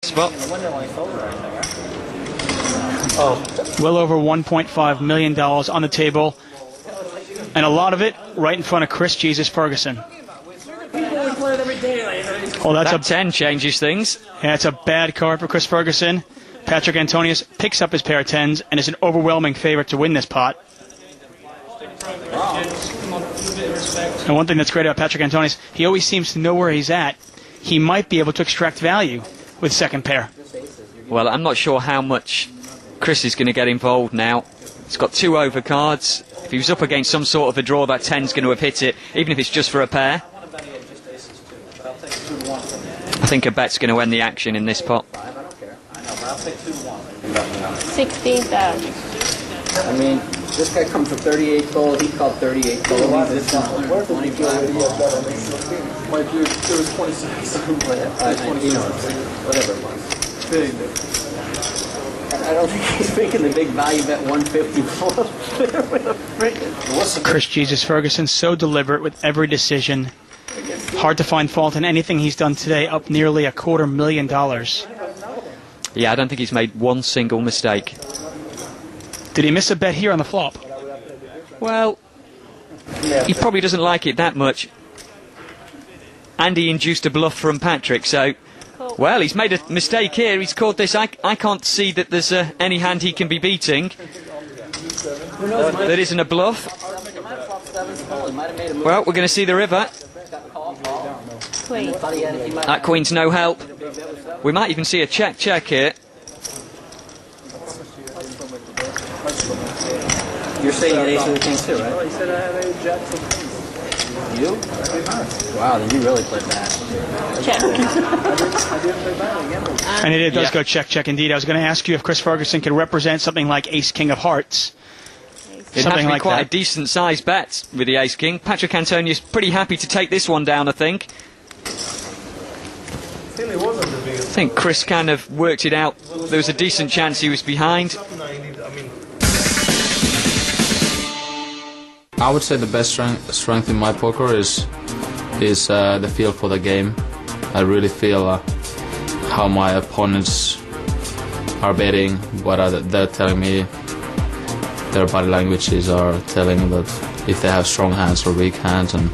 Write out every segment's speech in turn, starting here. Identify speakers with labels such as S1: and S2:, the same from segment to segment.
S1: spot.
S2: Well over $1.5 million on the table, and a lot of it right in front of Chris Jesus Ferguson.
S1: Well, that's a 10 changes things.
S2: Yeah, it's a bad card for Chris Ferguson. Patrick Antonius picks up his pair of 10s and is an overwhelming favorite to win this pot. And one thing that's great about Patrick Antonius, he always seems to know where he's at. He might be able to extract value with second pair.
S1: Well, I'm not sure how much Chris is going to get involved now. He's got 2 overcards. If he was up against some sort of a draw, that 10's going to have hit it, even if it's just for a pair. I think a bet's going to end the action in this pot.
S3: 16,000.
S4: I mean, this guy comes from 38 fold, he called 38 fold. It was 26. Whatever it was. I don't think he's making the big value bet 150.
S2: Chris Jesus Ferguson, so deliberate with every decision. Hard to find fault in anything he's done today, up nearly $250,000.
S1: Yeah, I don't think he's made one single mistake.
S2: Did he miss a bet here on the flop?
S1: Well, he probably doesn't like it that much. And he induced a bluff from Patrick, so... Well, he's made a mistake here. He's called this. I can't see that there's any hand he can be beating. That isn't a bluff. Well, we're going to see the river.
S3: Queen.
S1: That queen's no help. We might even see a check here.
S4: You're saying an ace of the king too, right?
S5: He said I have a jack of kings.
S4: You? Wow, then you really played bad.
S3: Check.
S5: I didn't play bad again.
S2: And it does go check indeed. I was going to ask you if Chris Ferguson could represent something like ace-king of hearts.
S1: It has to be quite a decent-sized bet with the ace-king. Patrick Antonius pretty happy to take this one down, I think. I think Chris kind of worked it out. There was a decent chance he was behind.
S6: I would say the best strength in my poker is the feel for the game. I really feel how my opponents are betting, what they're telling me. Their body languages are telling that if they have strong hands or weak hands, and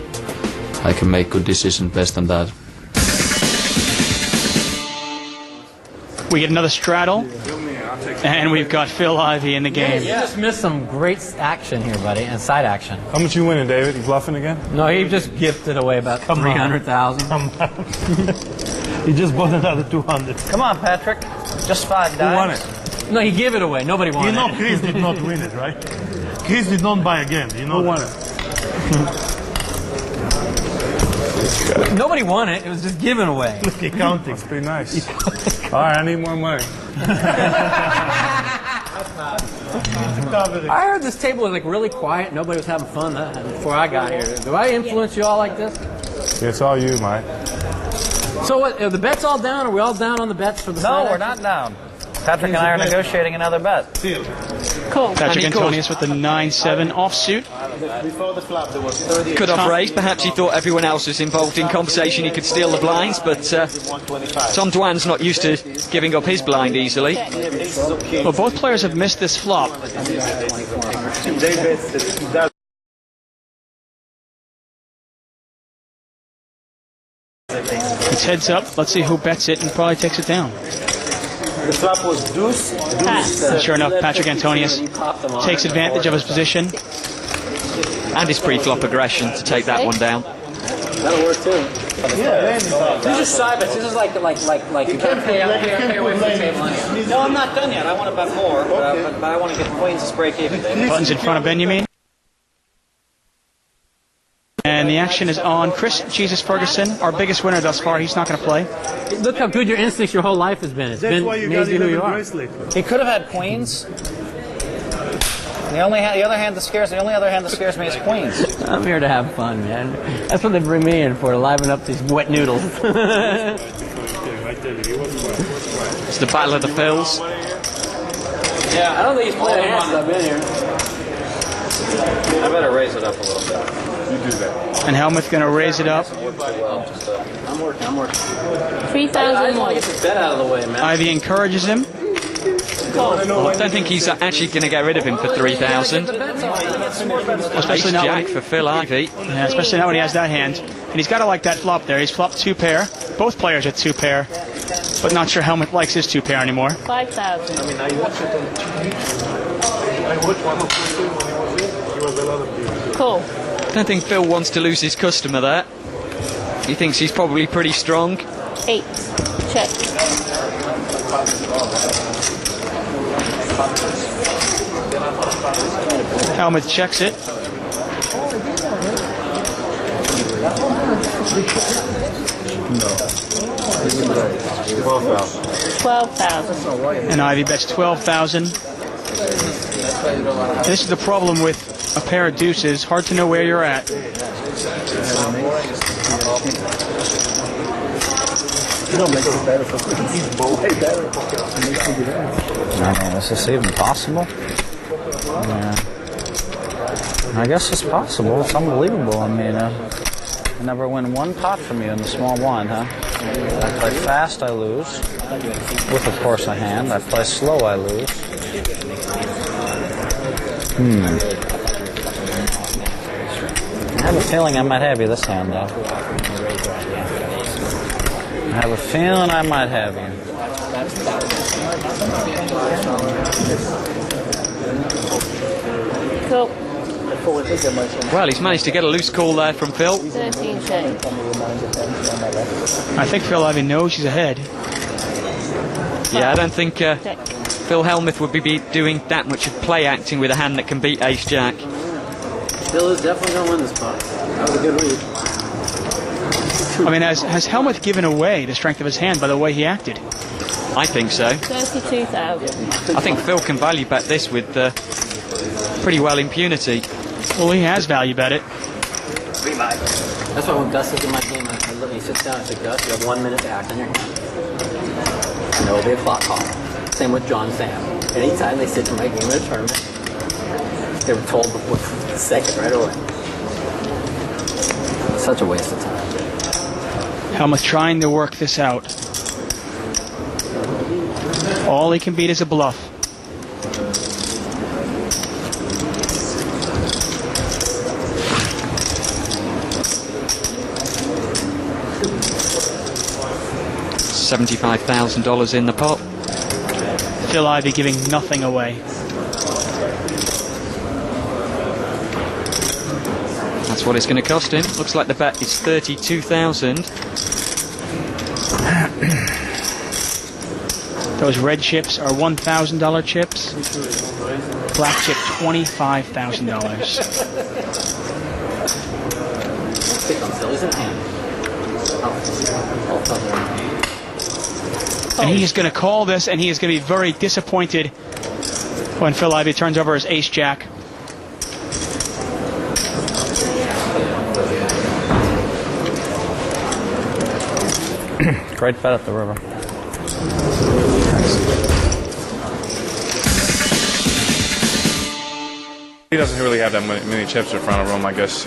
S6: I can make good decisions based on that.
S2: We get another straddle, and we've got Phil Ivey in the game.
S7: You just missed some great action here, buddy, and side action.
S5: How much you winning, David? You bluffing again?
S7: No, he just gifted away about 300,000.
S5: Come on. He just bought another 200.
S7: Come on, Patrick. Just 5 dimes.
S5: Who won it?
S7: No, he gave it away. Nobody won it.
S5: You know Chris did not win it, right? Chris did not buy again. You know who won it?
S7: Nobody won it. It was just given away.
S5: Look, accounting. That's pretty nice. All right, I need more money.
S7: I heard this table was like really quiet. Nobody was having fun before I got here. Do I influence you all like this?
S5: It's all you, Mike.
S7: So what? Are the bets all down? Are we all down on the bets for the side?
S8: No, we're not down. Patrick and I are negotiating another bet.
S3: Cool.
S2: Patrick Antonius with the 9-7 offsuit.
S5: Before the flop, there was 30.
S1: Could have raised. Perhaps he thought everyone else was involved in conversation. He could steal the blinds, but Tom Dwan's not used to giving up his blind easily.
S2: Well, both players have missed this flop. It's heads up. Let's see who bets it and probably takes it down.
S5: The flop was deuce.
S2: Sure enough, Patrick Antonius takes advantage of his position.
S1: And his pre-flop aggression to take that one down.
S4: That'll work too.
S7: Yeah. These are side bets. This is like you can't pay away from the table.
S8: No, I'm not done yet. I want to bet more, but I want to get the queens to break even.
S2: Buttons in front of Ben, you mean? And the action is on. Chris Jesus Ferguson, our biggest winner thus far. He's not going to play.
S7: Look how good your instincts your whole life has been. It's been made you who you are.
S8: He could have had queens. The only other hand that scares me is queens.
S7: I'm here to have fun, man. That's what they bring me in for, to liven up these wet noodles.
S1: It's the battle of the fills.
S7: Yeah, I don't think he's playing hands I've been here.
S8: I better raise it up a little bit.
S2: And Helmuth going to raise it up.
S7: I'm working.
S3: 3,000 more.
S7: Get this bet out of the way, man.
S2: Ivy encourages him.
S1: Well, I don't think he's actually going to get rid of him for 3,000.
S2: Especially not when
S1: Jack for Phil Ivy.
S2: Yeah, especially not when he has that hand. And he's got to like that flop there. He's flopped 2 pair. Both players are 2 pair. But not sure Helmuth likes his 2 pair anymore.
S3: 5,000. Cool.
S1: I don't think Phil wants to lose his customer there. He thinks he's probably pretty strong.
S3: 8. Check.
S2: Helmuth checks it. $12,000. And Ivy bets 12,000. This is the problem with a pair of deuces. Hard to know where you're at.
S8: Is this even possible? Yeah. I guess it's possible. It's unbelievable. I mean, I never win 1 pot from you in the small blind, huh? I play fast, I lose. With, of course, a hand. I play slow, I lose. I have a feeling I might have you this hand, though. I have a feeling I might have you.
S3: Cool.
S1: Well, he's managed to get a loose call there from Phil.
S3: 13 check.
S2: I think Phil Ivy knows he's ahead.
S1: Yeah, I don't think Phil Helmuth would be doing that much of play acting with a hand that can beat Ace Jack.
S7: Phil is definitely going to win this pot. That was a good read.
S2: I mean, has Helmuth given away the strength of his hand by the way he acted?
S1: I think so.
S3: 32,000.
S1: I think Phil can value bet this with pretty well impunity.
S2: Well, he has value bet it.
S7: That's why when Gus is in my game, I look, he sits down and says, Gus, you have 1 minute to act on your hand. And there will be a clock call. Same with John Sam. Anytime they sit in my game in a tournament, they were told before the second right away. Such a waste of time.
S2: Helmuth trying to work this out. All he can beat is a bluff.
S1: $75,000 in the pot.
S2: Phil Ivy giving nothing away.
S1: That's what it's going to cost him. Looks like the bet is 32,000.
S2: Those red chips are $1,000 chips. Black chip, $25,000. And he is going to call this, and he is going to be very disappointed when Phil Ivy turns over his Ace Jack.
S8: Great bet at the river.
S9: He doesn't really have that many chips in front of him. I guess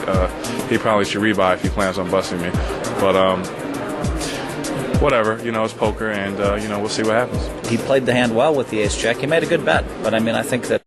S9: he probably should rebuy if he plans on busting me. But whatever, you know, it's poker, and you know, we'll see what happens.
S8: He played the hand well with the Ace Jack. He made a good bet, but I mean, I think that